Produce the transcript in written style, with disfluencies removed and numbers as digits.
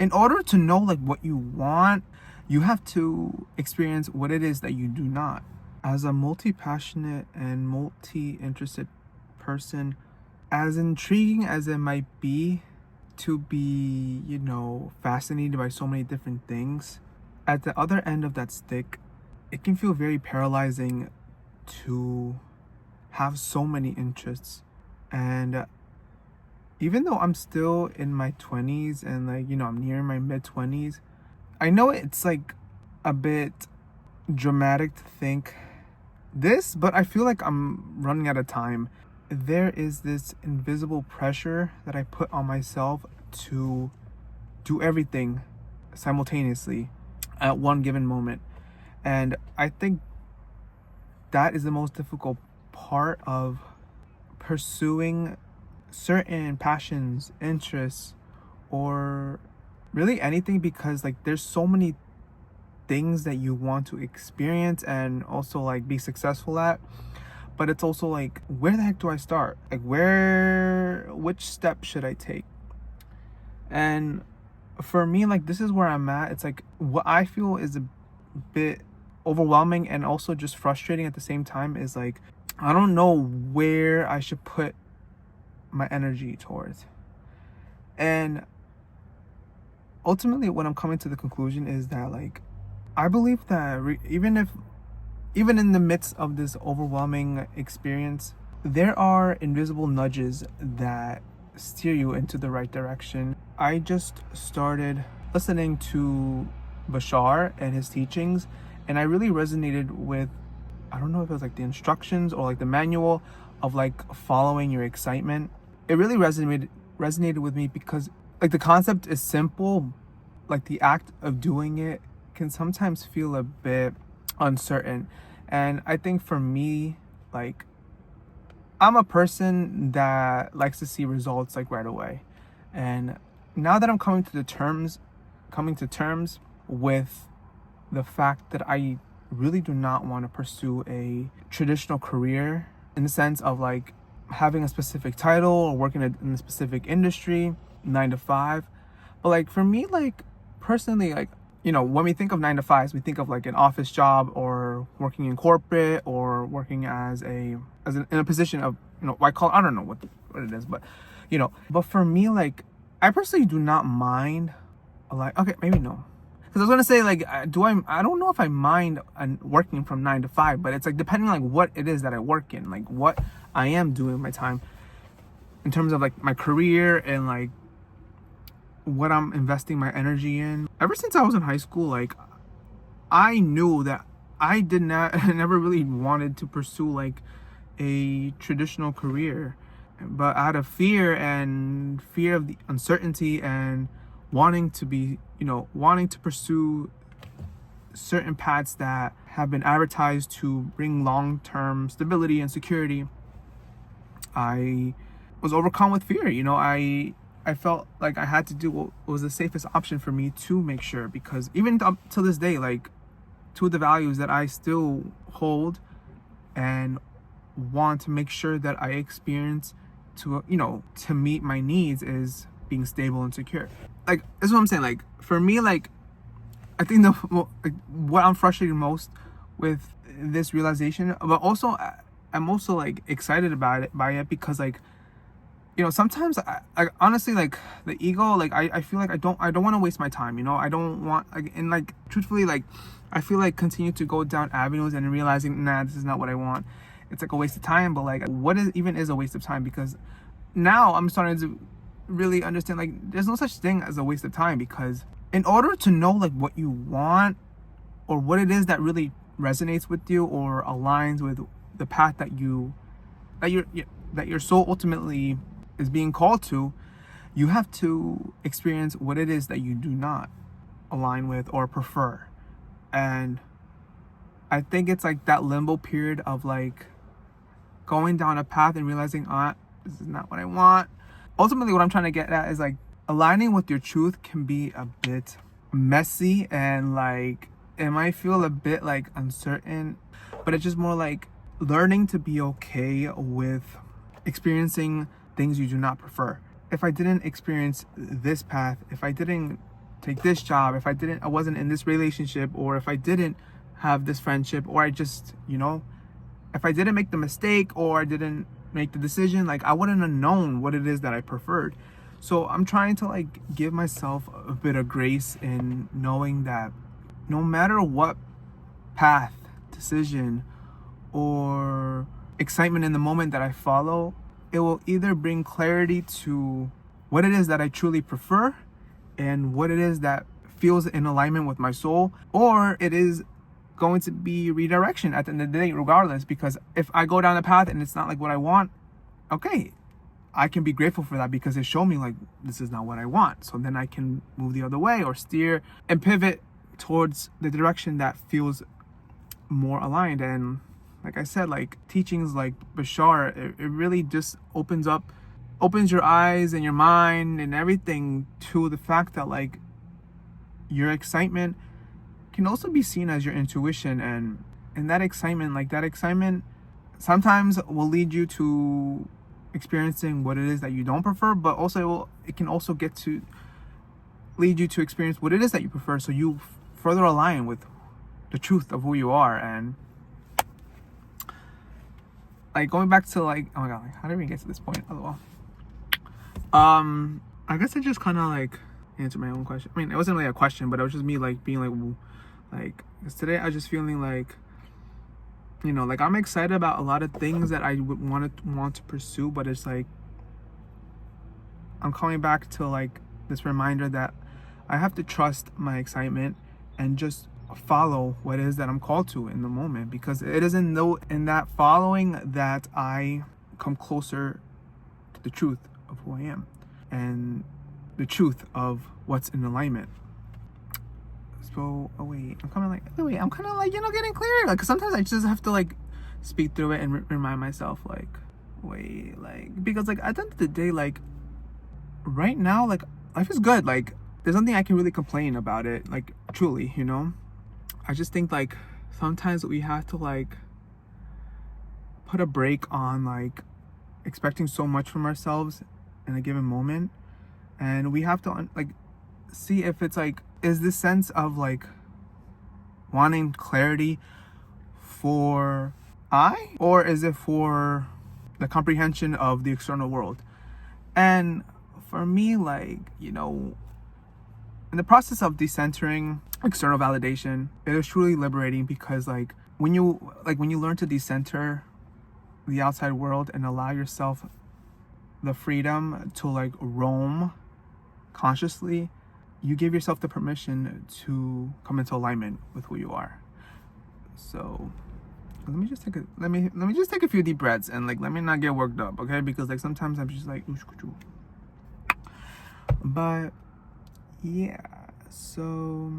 in order to know like what you want, you have to experience what it is that you do not. As a multi-passionate and multi-interested person, as intriguing as it might be to be, fascinated by so many different things, at the other end of that stick, it can feel very paralyzing to have so many interests. And even though I'm still in my 20s and I'm near my mid 20s, I know it's like a bit dramatic to think this, but I feel like I'm running out of time. There is this invisible pressure that I put on myself to do everything simultaneously at one given moment. And I think that is the most difficult part of pursuing certain passions, interests, or really anything, because like there's so many things that you want to experience and also like be successful at, but it's also like, where the heck do I start? Like which step should I take? And for me, like, this is where I'm at. It's like what I feel is a bit overwhelming and also just frustrating at the same time is like, I don't know where I should put my energy towards. And ultimately what I'm coming to the conclusion is that like, I believe that even in the midst of this overwhelming experience, there are invisible nudges that steer you into the right direction. I just started listening to Bashar and his teachings, and I really resonated with, I don't know if it was like the instructions or like the manual of like following your excitement. It really resonated with me because like the concept is simple, like the act of doing it can sometimes feel a bit uncertain. And I think for me, like, I'm a person that likes to see results like right away. And now that I'm coming to terms with the fact that I really do not want to pursue a traditional career in the sense of like having a specific title or working in a specific industry, 9 to 5. But like for me, like personally, like, when we think of 9 to 5s, we think of like an office job or working in corporate or working in a position of, I don't know what it is, but, but for me, like, I personally do not mind, like, okay, maybe no. Because I was going to say, like, I don't know if I mind working from 9 to 5, but it's like depending on like what it is that I work in, like what I am doing with my time in terms of like my career and like what I'm investing my energy in. Ever since I was in high school, like I knew that I never really wanted to pursue like a traditional career, but out of fear of the uncertainty and wanting to pursue certain paths that have been advertised to bring long-term stability and security, I was overcome with fear. I felt like I had to do what was the safest option for me to make sure, because even up to this day, like, two of the values that I still hold and want to make sure that I experience to meet my needs is being stable and secure. Like, that's what I'm saying. Like, for me, like, I think what I'm frustrated most with this realization, but also I'm also like excited by it because like, sometimes I honestly, like, the ego, like I feel like I don't want to waste my time. I don't want, like, and like truthfully, like I feel like continue to go down avenues and realizing, nah, this is not what I want. It's like a waste of time. But like, what is a waste of time? Because now I'm starting to really understand, like, there's no such thing as a waste of time, because in order to know like what you want or what it is that really resonates with you or aligns with the path that your soul ultimately is being called to, you have to experience what it is that you do not align with or prefer. And I think it's like that limbo period of like going down a path and realizing, this is not what I want. Ultimately, what I'm trying to get at is like aligning with your truth can be a bit messy and like it might feel a bit like uncertain, but it's just more like learning to be okay with experiencing things you do not prefer. If I didn't experience this path, if I didn't take this job, if I wasn't in this relationship, or if I didn't have this friendship, or I just, if I didn't make the mistake or I didn't make the decision, like I wouldn't have known what it is that I preferred. So I'm trying to like give myself a bit of grace in knowing that no matter what path, decision, or excitement in the moment that I follow, it will either bring clarity to what it is that I truly prefer and what it is that feels in alignment with my soul, or it is going to be redirection at the end of the day, regardless. Because if I go down a path and it's not like what I want, okay, I can be grateful for that because it showed me like this is not what I want. So then I can move the other way or steer and pivot towards the direction that feels more aligned. And like I said, like teachings like Bashar, it really just opens your eyes and your mind and everything to the fact that like your excitement can also be seen as your intuition, and that excitement sometimes will lead you to experiencing what it is that you don't prefer, but also it can also get to lead you to experience what it is that you prefer, so you further align with the truth of who you are. And like going back to like, oh my god, like how did we get to this point? Oh well. I guess I just kind of like answered my own question. I mean, it wasn't really a question, but it was just me like being like 'cause today I was just feeling like, like I'm excited about a lot of things that I would want to pursue, but it's like I'm coming back to like this reminder that I have to trust my excitement and just follow what it is that I'm called to in the moment, because it is in that following that I come closer to the truth of who I am and the truth of what's in alignment. So, I'm kind of like, getting clear. Like, 'cause sometimes I just have to like speak through it and remind myself like, because like at the end of the day, like right now, like life is good. Like there's nothing I can really complain about it. Like truly, I just think like sometimes we have to like put a break on like expecting so much from ourselves in a given moment, and we have to like see if it's like, is this sense of like wanting clarity for or is it for the comprehension of the external world? And for me, like, in the process of decentering external validation, it is truly liberating, because like when you learn to decenter the outside world and allow yourself the freedom to like roam consciously, you give yourself the permission to come into alignment with who you are. So let me just take a few deep breaths and like let me not get worked up, okay? Because like sometimes I'm just like but yeah, so